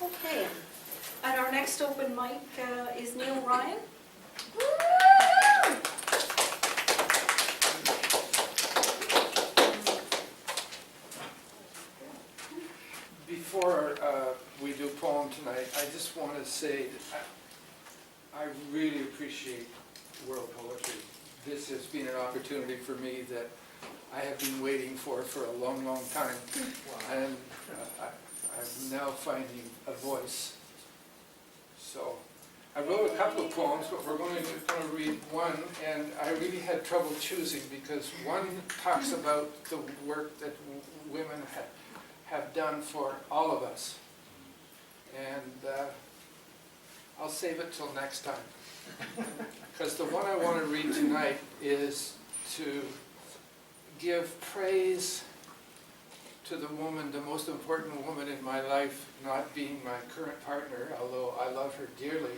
Okay. And our next open mic is Neall Ryon. Before we do poem tonight, I just want to say that I really appreciate world poetry. This has been an opportunity for me that I have been waiting for a long, long time. Wow. And I'm now finding a voice. So I wrote a couple of poems, but we're going to read one, and I really had trouble choosing because one talks about the work that women have done for all of us. And I'll save it till next time. Because the one I want to read tonight is to give praise to the woman, the most important woman in my life, not being my current partner, although I love her dearly.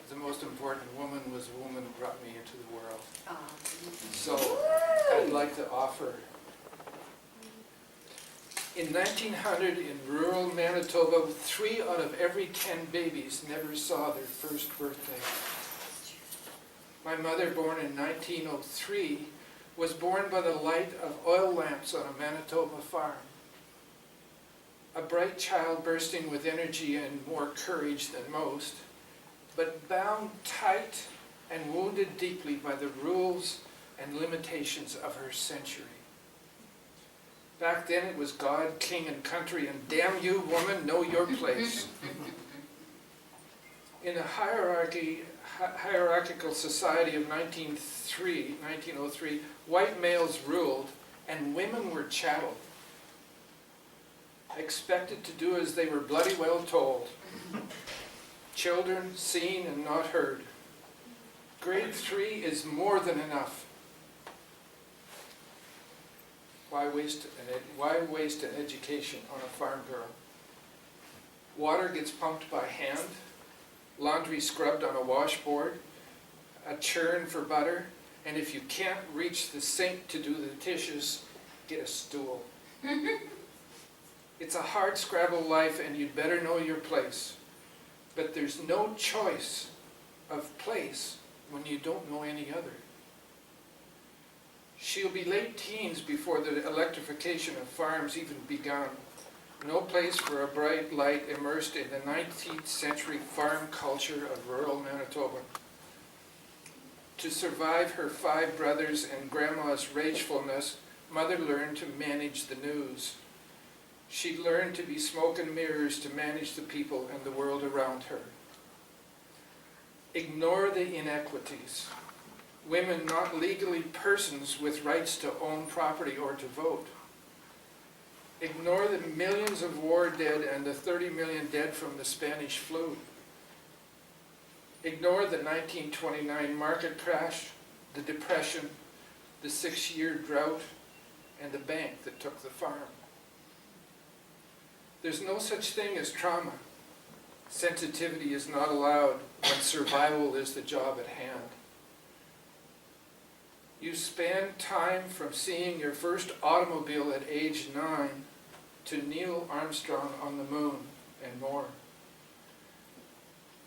The most important woman was the woman who brought me into the world. So I'd like to offer. In 1900, in rural Manitoba, 3 out of every 10 babies never saw their first birthday. My mother, born in 1903, was born by the light of oil lamps on a Manitoba farm. A bright child bursting with energy and more courage than most, but bound tight and wounded deeply by the rules and limitations of her century. Back then it was God, king, and country, and damn you, woman, know your place. In a hierarchical society of 1903, white males ruled, and women were chattel, expected to do as they were bloody well told. Children seen and not heard. Grade 3 is more than enough. Why waste an education on a farm girl? Water gets pumped by hand, laundry scrubbed on a washboard, a churn for butter, and if you can't reach the sink to do the dishes, get a stool. It's a hard scrabble life, and you'd better know your place. But there's no choice of place when you don't know any other. She'll be late teens before the electrification of farms even begun. No place for a bright light immersed in the 19th century farm culture of rural Manitoba. To survive her 5 brothers and grandma's ragefulness, Mother learned to manage the news. She learned to be smoke and mirrors to manage the people and the world around her. Ignore the inequities. Women not legally persons with rights to own property or to vote. Ignore the millions of war dead and the 30 million dead from the Spanish flu. Ignore the 1929 market crash, the depression, the 6-year drought, and the bank that took the farm. There's no such thing as trauma. Sensitivity is not allowed when survival is the job at hand. You span time from seeing your first automobile at age 9 to Neil Armstrong on the moon and more.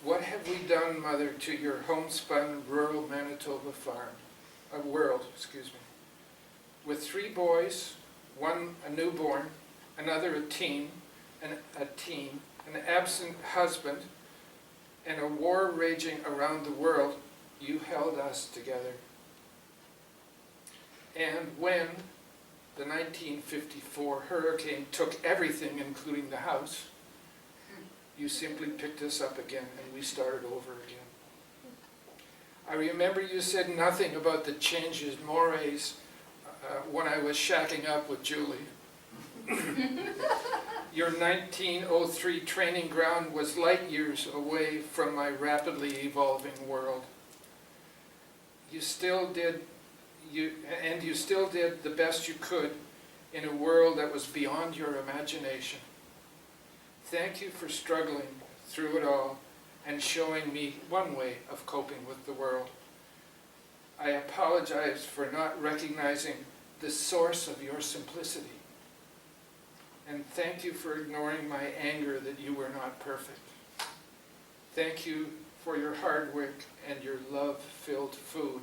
What have we done, Mother, to your homespun rural Manitoba world, with 3 boys, one a newborn, another a teen, an absent husband, and a war raging around the world, you held us together. And when the 1954 hurricane took everything, including the house, you simply picked us up again and we started over again. I remember you said nothing about the changes, mores, when I was shacking up with Julie. Your 1903 training ground was light years away from my rapidly evolving world. You still did the best you could in a world that was beyond your imagination. Thank you for struggling through it all and showing me one way of coping with the world. I apologize for not recognizing the source of your simplicity And thank you for ignoring my anger that you were not perfect. Thank you for your hard work and your love-filled food.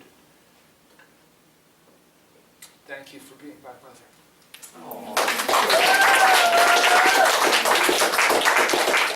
Thank you for being my mother. Aww.